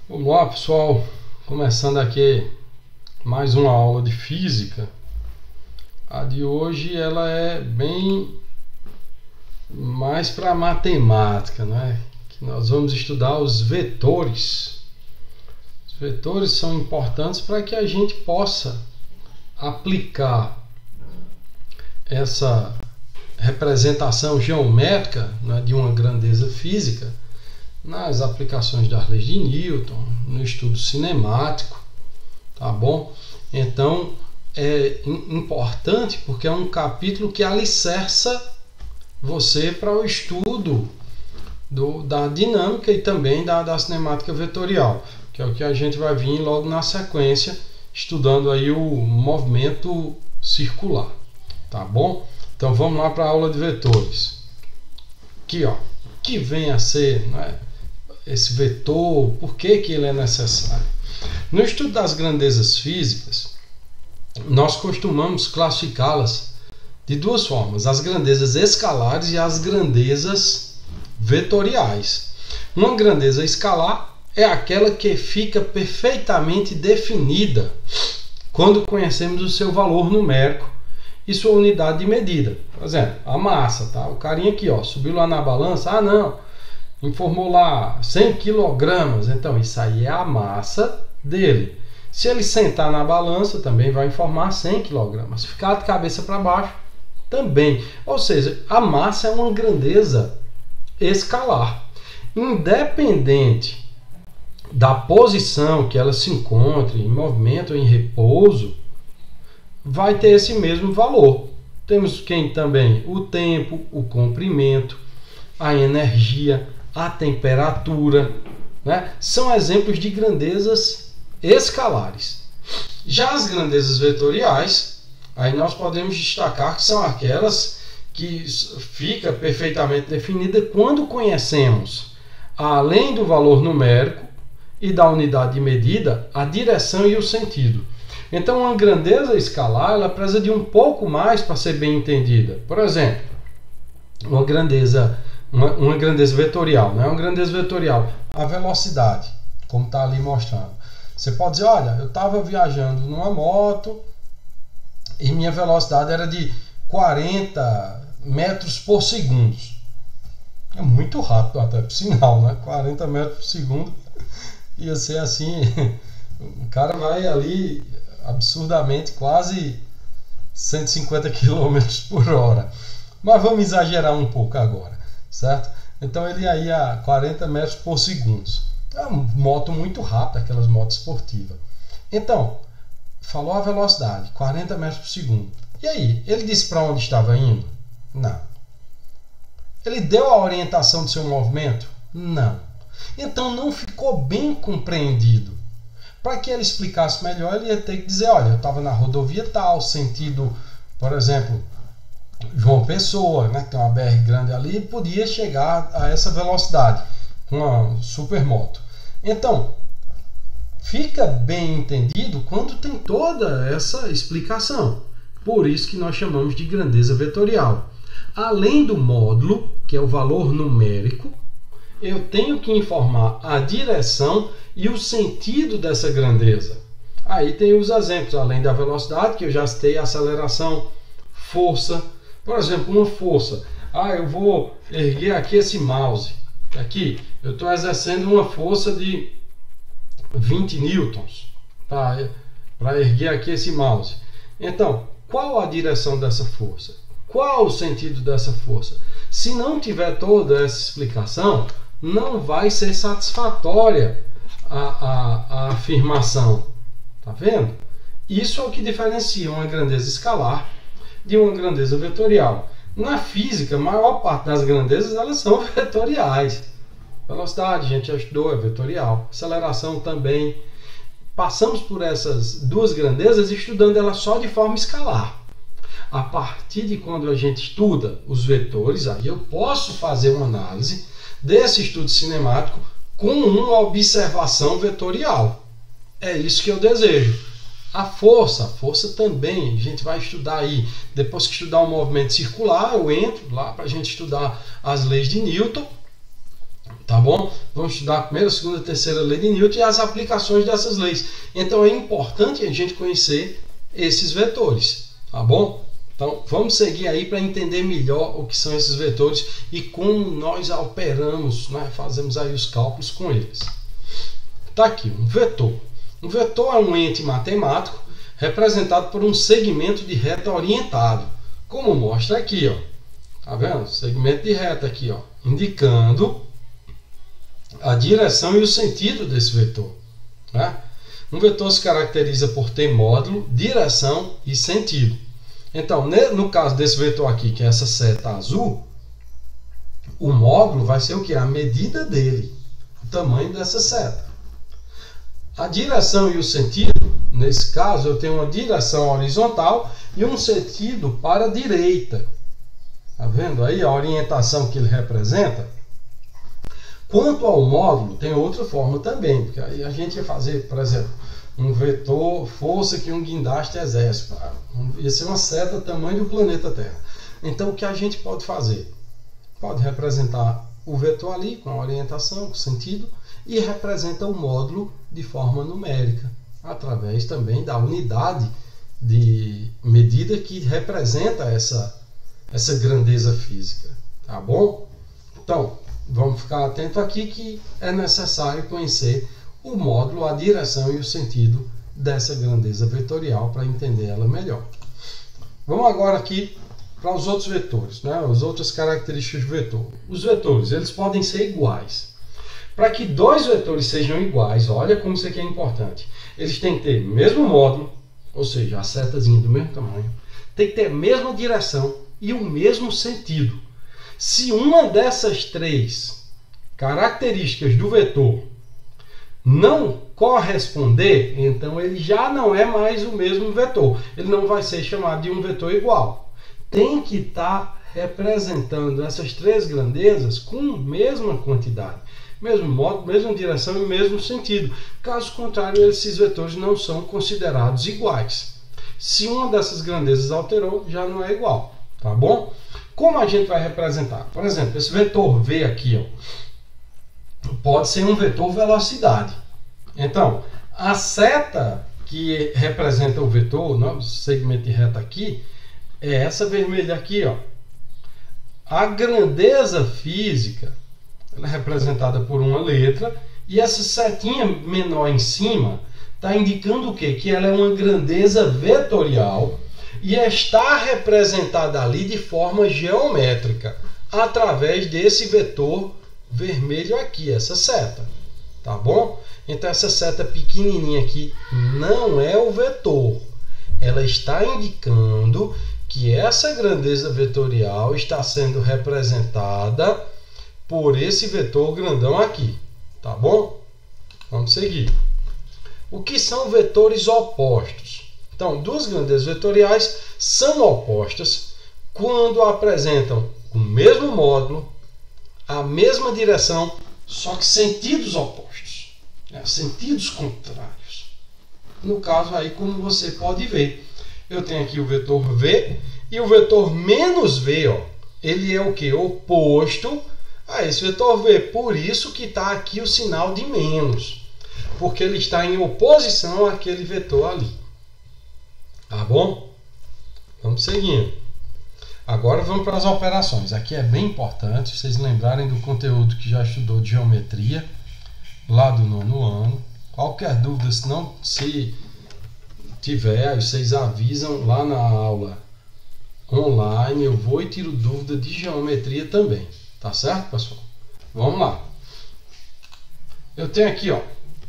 Vamos lá, pessoal, começando aqui mais uma aula de física. A de hoje ela é bem mais para matemática, né? Que nós vamos estudar os vetores. Os vetores são importantes para que a gente possa aplicar essa representação geométrica, né, de uma grandeza física nas aplicações das leis de Newton, no estudo cinemático, tá bom? Então é importante porque é um capítulo que alicerça você para o estudo da dinâmica e também da cinemática vetorial, que é o que a gente vai vir logo na sequência, estudando aí o movimento circular, tá bom? Então vamos lá para a aula de vetores. Aqui, ó, que vem a ser, né, esse vetor, por que ele é necessário? No estudo das grandezas físicas, nós costumamos classificá-las de duas formas: as grandezas escalares e as grandezas vetoriais. Uma grandeza escalar é aquela que fica perfeitamente definida quando conhecemos o seu valor numérico e sua unidade de medida. Por exemplo, a massa, tá? O carinha aqui, ó, subiu lá na balança, não, informou lá 100 kg, então isso aí é a massa dele. Se ele sentar na balança, também vai informar 100 kg. Se ficar de cabeça para baixo, também. Ou seja, a massa é uma grandeza escalar. Independente da posição que ela se encontre, em movimento ou em repouso, vai ter esse mesmo valor. Temos quem também? O tempo, o comprimento, a energia, a temperatura, né? São exemplos de grandezas escalares. Já as grandezas vetoriais, aí nós podemos destacar que são aquelas que fica perfeitamente definida quando conhecemos, além do valor numérico e da unidade de medida, a direção e o sentido. Então, uma grandeza escalar, ela precisa de um pouco mais para ser bem entendida. Por exemplo, uma grandeza vetorial, né? Uma grandeza vetorial, a velocidade, como está ali mostrando. Você pode dizer, olha, eu estava viajando numa moto e minha velocidade era de 40 metros por segundo. É muito rápido até, por sinal, né? 40 metros por segundo ia ser assim, o cara vai ali absurdamente quase 150 km por hora. Mas vamos exagerar um pouco agora, certo? Então ele aí a 40 metros por segundo. É uma moto muito rápida, aquelas motos esportivas. Então, falou a velocidade, 40 metros por segundo. E aí, ele disse para onde estava indo? Não. Ele deu a orientação do seu movimento? Não. Então não ficou bem compreendido. Para que ele explicasse melhor, ele ia ter que dizer, olha, eu estava na rodovia tal, sentido, por exemplo, João Pessoa, né, que tem uma BR grande ali, e podia chegar a essa velocidade com uma supermoto. Então, fica bem entendido quando tem toda essa explicação. Por isso que nós chamamos de grandeza vetorial. Além do módulo, que é o valor numérico, eu tenho que informar a direção e o sentido dessa grandeza. Aí tem os exemplos, além da velocidade, que eu já citei, aceleração, força. Por exemplo, uma força. Eu vou erguer aqui esse mouse. Aqui, eu estou exercendo uma força de 20 newtons, tá? Para erguer aqui esse mouse. Então, qual a direção dessa força? Qual o sentido dessa força? Se não tiver toda essa explicação, não vai ser satisfatória a afirmação. Tá vendo? Isso é o que diferencia uma grandeza escalar de uma grandeza vetorial. Na física, a maior parte das grandezas elas são vetoriais. Velocidade, a gente já estudou, é vetorial. Aceleração também. Passamos por essas duas grandezas estudando elas só de forma escalar. A partir de quando a gente estuda os vetores, aí eu posso fazer uma análise desse estudo cinemático com uma observação vetorial. É isso que eu desejo. A força também, a gente vai estudar aí, depois que estudar o movimento circular, eu entro lá para a gente estudar as leis de Newton, Tá bom? Vamos estudar a primeira, segunda e terceira lei de Newton e as aplicações dessas leis. Então é importante a gente conhecer esses vetores, tá bom? Então vamos seguir aí para entender melhor o que são esses vetores e como nós operamos, né? Fazemos aí os cálculos com eles. Tá aqui, um vetor. Um vetor é um ente matemático representado por um segmento de reta orientado, como mostra aqui, ó. Tá vendo? Segmento de reta aqui, ó, indicando a direção e o sentido desse vetor, né? Um vetor se caracteriza por ter módulo, direção e sentido. Então, no caso desse vetor aqui, que é essa seta azul, o módulo vai ser o que? A medida dele, o tamanho dessa seta. A direção e o sentido, nesse caso, eu tenho uma direção horizontal e um sentido para a direita. Tá vendo aí a orientação que ele representa? Quanto ao módulo, tem outra forma também, porque aí a gente ia fazer, por exemplo, um vetor força que um guindaste exerce. Ia ser uma seta tamanho do planeta Terra. Então, o que a gente pode fazer? Pode representar o vetor ali com a orientação, com o sentido, e representa o módulo de forma numérica, através também da unidade de medida que representa essa grandeza física. Tá bom? Então, vamos ficar atento aqui que é necessário conhecer o módulo, a direção e o sentido dessa grandeza vetorial para entender ela melhor. Vamos agora aqui para os outros vetores, né? As outras características do vetor. Os vetores, eles podem ser iguais. Para que dois vetores sejam iguais, olha como isso aqui é importante. Eles têm que ter o mesmo módulo, ou seja, a setazinha do mesmo tamanho, tem que ter a mesma direção e o mesmo sentido. Se uma dessas três características do vetor não corresponder, então ele já não é mais o mesmo vetor. Ele não vai ser chamado de um vetor igual. Tem que estar representando essas três grandezas com a mesma quantidade, mesmo modo, mesma direção e mesmo sentido. Caso contrário, esses vetores não são considerados iguais. Se uma dessas grandezas alterou, já não é igual. Tá bom? Como a gente vai representar? Por exemplo, esse vetor V aqui, ó, pode ser um vetor velocidade. Então, a seta que representa o vetor, no segmento de reta aqui, é essa vermelha aqui, ó. A grandeza física, ela é representada por uma letra, e essa setinha menor em cima está indicando o quê? Que ela é uma grandeza vetorial e está representada ali de forma geométrica, através desse vetor vermelho aqui, essa seta. Tá bom? Então essa seta pequenininha aqui não é o vetor. Ela está indicando que essa grandeza vetorial está sendo representada por esse vetor grandão aqui. Tá bom? Vamos seguir. O que são vetores opostos? Então, duas grandezas vetoriais são opostas quando apresentam o mesmo módulo, a mesma direção, só que sentidos opostos, né? Sentidos contrários. No caso aí, como você pode ver, eu tenho aqui o vetor V e o vetor menos V, ó, ele é o que? Oposto a esse vetor V. Por isso que está aqui o sinal de menos, porque ele está em oposição àquele vetor ali. Tá bom? Vamos seguindo. Agora vamos para as operações. Aqui é bem importante vocês lembrarem do conteúdo que já estudou de geometria lá do 9º ano. Qualquer dúvida, se tiver, vocês avisam lá na aula online. Eu vou e tiro dúvida de geometria também. Tá certo, pessoal? Vamos lá. Eu tenho aqui, ó,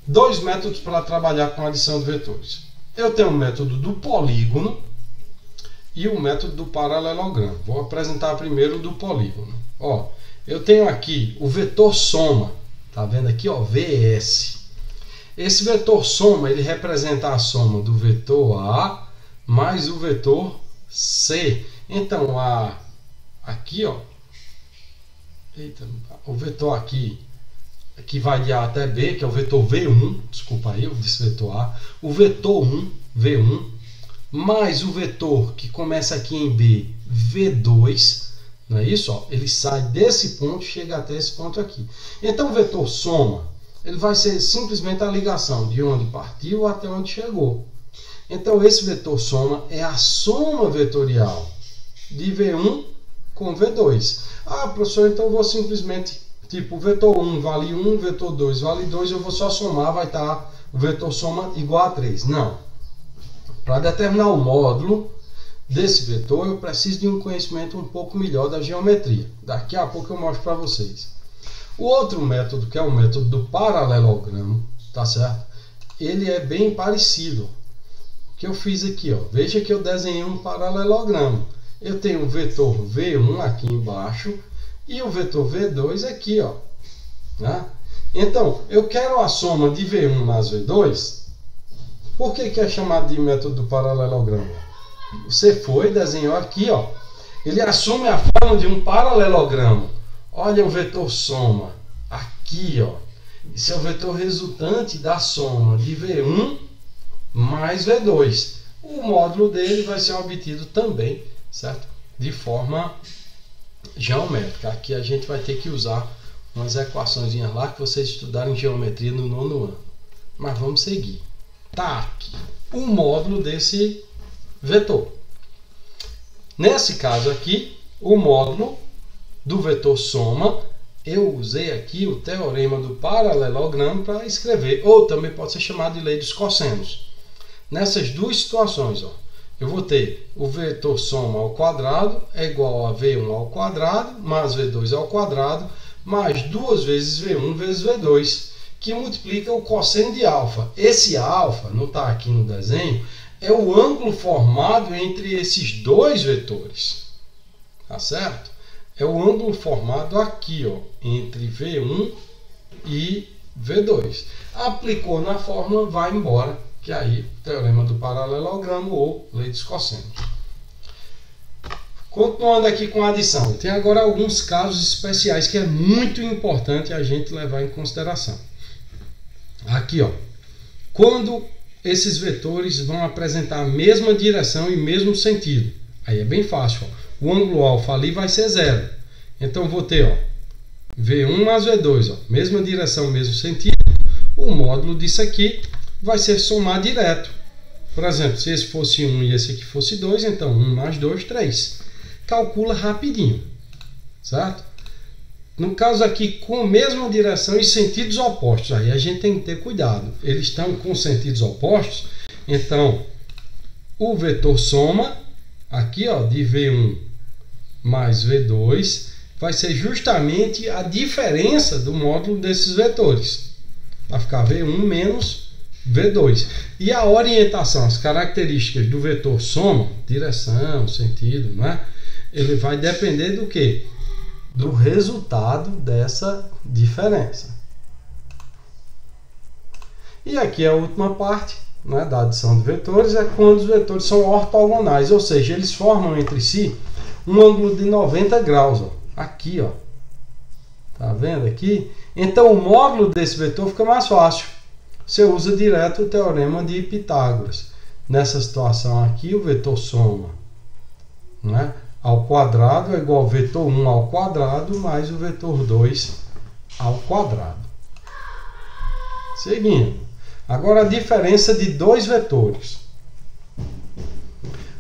dois métodos para trabalhar com a adição de vetores. Eu tenho o método do polígono e o método do paralelogramo. Vou apresentar primeiro o do polígono. Ó, eu tenho aqui o vetor soma. Tá vendo aqui, ó, VS. Esse vetor soma, ele representa a soma do vetor A mais o vetor C. Então, aqui, ó, o vetor aqui, que vai de A até B, que é o vetor V1, desculpa aí, eu disse vetor A, o vetor 1, V1, mais o vetor que começa aqui em B, V2, Não é isso? Ó, ele sai desse ponto e chega até esse ponto aqui. Então o vetor soma, ele vai ser simplesmente a ligação de onde partiu até onde chegou. Então esse vetor soma é a soma vetorial de V1 com V2. Ah, professor, então eu vou simplesmente, tipo, o vetor 1 vale 1, o vetor 2 vale 2, eu vou só somar, vai estar o vetor soma igual a 3. Não. Para determinar o módulo desse vetor, eu preciso de um conhecimento um pouco melhor da geometria. Daqui a pouco eu mostro para vocês. O outro método, que é o método do paralelogramo, tá certo? Ele é bem parecido. O que eu fiz aqui, ó, veja que eu desenhei um paralelogramo. Eu tenho o vetor V1 aqui embaixo e o vetor V2 aqui, ó, né? Então, eu quero a soma de V1 mais V2. Por que é chamado de método do paralelogramo? Você foi, desenhou aqui, ó. Ele assume a forma de um paralelogramo. Olha o vetor soma. Aqui, ó. Esse é o vetor resultante da soma de V1 mais V2. O módulo dele vai ser obtido também, certo? De forma geométrica. Aqui a gente vai ter que usar umas equações lá que vocês estudaram em geometria no 9º ano. Mas vamos seguir. Tá aqui o módulo desse vetor. Nesse caso aqui, o módulo do vetor soma, eu usei aqui o teorema do paralelogramo para escrever, ou também pode ser chamado de lei dos cossenos. Nessas duas situações, ó, eu vou ter o vetor soma ao quadrado é igual a V1 ao quadrado mais V2 ao quadrado mais 2 vezes V1 vezes V2, que multiplica o cosseno de alfa. Esse alfa, não está aqui no desenho, é o ângulo formado entre esses dois vetores. Tá certo? É o ângulo formado aqui, ó, entre V1 e V2. Aplicou na fórmula, vai embora, que aí teorema do paralelogramo ou lei dos cossenos. Continuando aqui com a adição, tem agora alguns casos especiais que é muito importante a gente levar em consideração. Aqui, ó, quando esses vetores vão apresentar a mesma direção e mesmo sentido, aí é bem fácil, ó. O ângulo alfa ali vai ser 0. Então vou ter, ó, V1 mais V2, ó, mesma direção, mesmo sentido. O módulo disso aqui vai ser somar direto. Por exemplo, se esse fosse 1 e esse aqui fosse 2, então 1 mais 2, 3. Calcula rapidinho, certo? No caso aqui, com a mesma direção e sentidos opostos, aí a gente tem que ter cuidado. Eles estão com sentidos opostos, então o vetor soma, aqui, ó, de V1 mais V2, vai ser justamente a diferença do módulo desses vetores. Vai ficar V1 menos V2. E a orientação, as características do vetor soma, direção, sentido, né? Ele vai depender do quê? Do resultado dessa diferença. E aqui a última parte, né, da adição de vetores é quando os vetores são ortogonais, ou seja, eles formam entre si um ângulo de 90 graus. Ó. Aqui, ó. Tá vendo aqui? Então o módulo desse vetor fica mais fácil. Você usa direto o teorema de Pitágoras. Nessa situação aqui, o vetor soma, né, ao quadrado é igual ao vetor 1 ao quadrado mais o vetor 2 ao quadrado. Seguindo. Agora a diferença de dois vetores.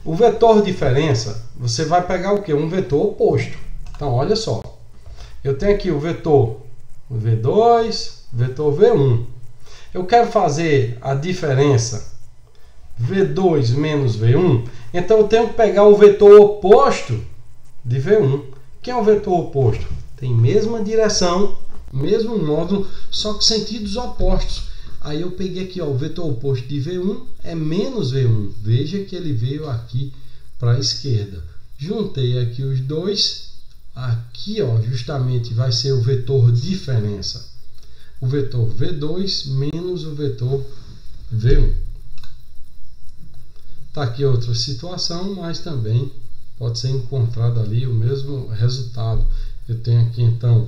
O vetor diferença, você vai pegar o quê? Um vetor oposto. Então, olha só. Eu tenho aqui o vetor V2, vetor V1. Eu quero fazer a diferença V2 menos V1. Então, eu tenho que pegar o vetor oposto de V1. Que é o vetor oposto? Tem mesma direção, mesmo módulo, só que sentidos opostos. Aí eu peguei aqui, ó, o vetor oposto de V1 é menos V1. Veja que ele veio aqui para a esquerda. Juntei aqui os dois. Aqui, ó, justamente vai ser o vetor diferença. O vetor V2 menos o vetor V1. Está aqui outra situação, mas também pode ser encontrado ali o mesmo resultado. Eu tenho aqui, então,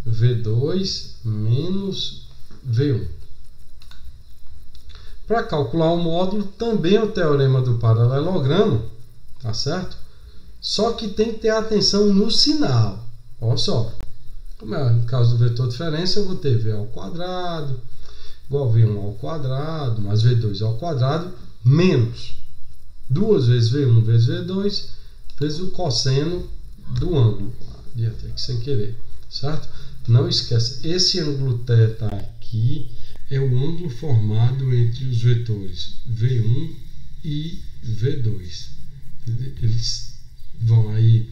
V2 menos V1. Para calcular o módulo, também o teorema do paralelogramo, tá certo? Só que tem que ter atenção no sinal. Olha só. Como é no caso do vetor diferença, eu vou ter V ao quadrado igual V1 ao quadrado mais V2 ao quadrado menos 2 vezes V1 vezes V2 vezes o cosseno do ângulo. Até aqui sem querer, certo? Não esqueça, esse ângulo θ aqui é o ângulo formado entre os vetores V1 e V2. Eles vão aí,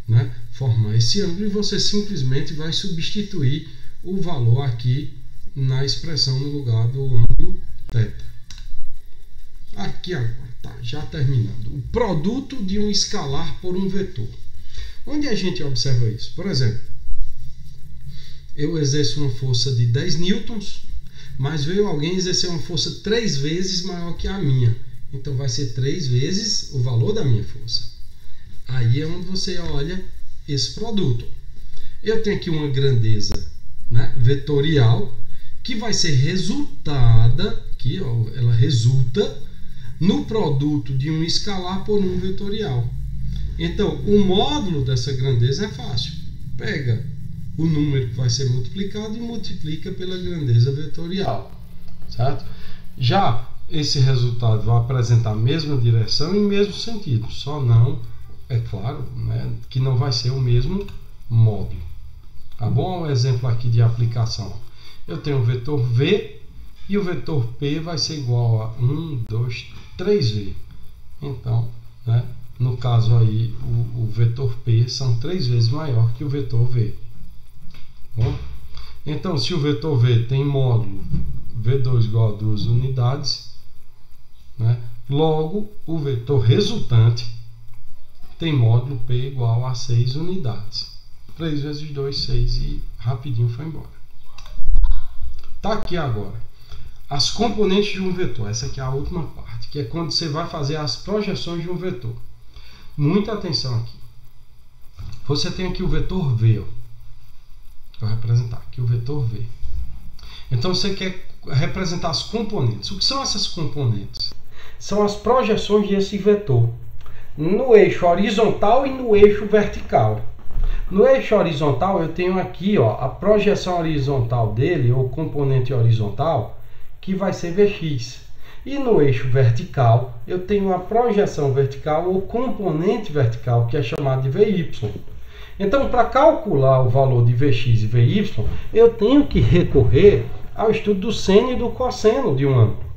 né, formar esse ângulo e você simplesmente vai substituir o valor aqui na expressão no lugar do ângulo θ. Aqui agora, tá, já terminando. O produto de um escalar por um vetor. Onde a gente observa isso? Por exemplo, eu exerço uma força de 10 newtons, mas veio alguém exercer uma força 3 vezes maior que a minha. Então vai ser 3 vezes o valor da minha força. Aí é onde você olha esse produto. Eu tenho aqui uma grandeza, né, vetorial, que vai ser resultada, aqui, ó, ela resulta no produto de um escalar por um vetorial. Então, o módulo dessa grandeza é fácil. Pega o número que vai ser multiplicado e multiplica pela grandeza vetorial, certo? Já esse resultado vai apresentar a mesma direção e o mesmo sentido, só não, é claro, né, que não vai ser o mesmo módulo. Tá bom? Um exemplo aqui de aplicação. Eu tenho o vetor V e o vetor P vai ser igual a 1, 2, 3V. Então, né, no caso aí, o vetor P são 3 vezes maior que o vetor V. Bom? Então, se o vetor V tem módulo V2 igual a 2 unidades, né, logo o vetor resultante tem módulo P igual a 6 unidades. 3 vezes 2, 6 e rapidinho foi embora. Tá aqui agora as componentes de um vetor. Essa aqui é a última parte, que é quando você vai fazer as projeções de um vetor. Muita atenção aqui. Você tem aqui o vetor V, ó. Vou representar aqui o vetor V. Então você quer representar as componentes. O que são essas componentes? São as projeções desse vetor no eixo horizontal e no eixo vertical. No eixo horizontal eu tenho aqui, ó, a projeção horizontal dele, ou componente horizontal, que vai ser Vx. E no eixo vertical eu tenho a projeção vertical, ou componente vertical, que é chamado de Vy. Então, para calcular o valor de Vx e Vy, eu tenho que recorrer ao estudo do seno e do cosseno de um ângulo.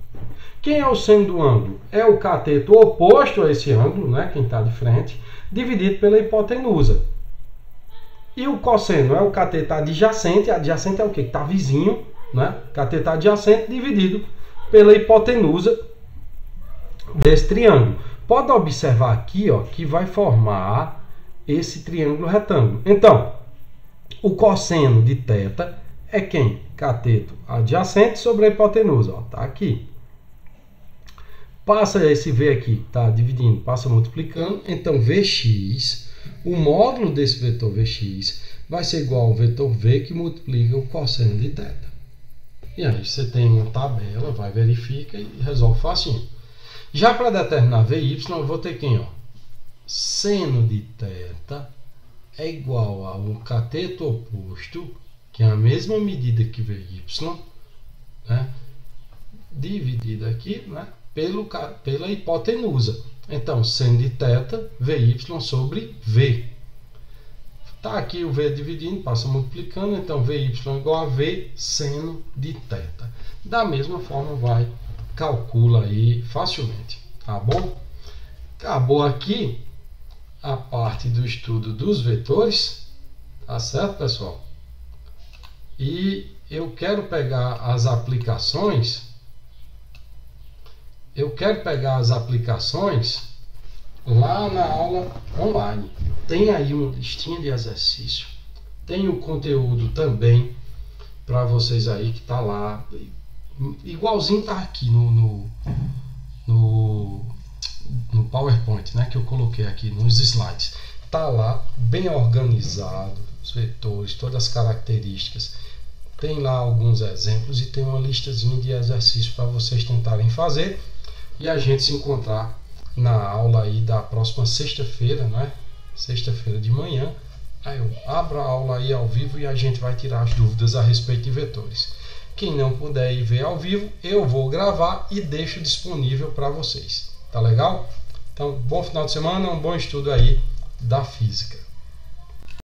Quem é o seno do ângulo? É o cateto oposto a esse ângulo, né, quem está de frente, dividido pela hipotenusa. E o cosseno é o cateto adjacente. Adjacente é o quê? Que está vizinho, né? Cateto adjacente dividido pela hipotenusa desse triângulo. Pode observar aqui, ó, que vai formar esse triângulo retângulo. Então, o cosseno de θ é quem? Cateto adjacente sobre a hipotenusa. Ó, tá aqui. Passa esse V aqui, tá dividindo, passa multiplicando. Então, Vx, o módulo desse vetor Vx vai ser igual ao vetor V que multiplica o cosseno de θ. E aí você tem uma tabela, vai, verifica e resolve facinho. Já para determinar Vy, eu vou ter quem? Ó? Seno de θ é igual ao cateto oposto, que é a mesma medida que Vy, né? Dividido aqui, né, pela hipotenusa. Então, seno de θ, Vy sobre V. Está aqui o V dividindo, passa multiplicando, então Vy igual a V seno de θ. Da mesma forma, vai, calcula aí facilmente, tá bom? Acabou aqui a parte do estudo dos vetores, tá certo, pessoal? E eu quero pegar as aplicações. Lá na aula online. Tem aí uma listinha de exercício. Tem o conteúdo também para vocês aí que está lá. Igualzinho está aqui no PowerPoint, né, que eu coloquei aqui nos slides. Está lá bem organizado, os vetores, todas as características. Tem lá alguns exemplos e tem uma listazinha de exercícios para vocês tentarem fazer. E a gente se encontrar na aula aí da próxima sexta-feira, né? sexta-feira de manhã, aí eu abro a aula aí ao vivo e a gente vai tirar as dúvidas a respeito de vetores. Quem não puder ir ver ao vivo, eu vou gravar e deixo disponível para vocês. Tá legal? Então, bom final de semana, um bom estudo aí da física.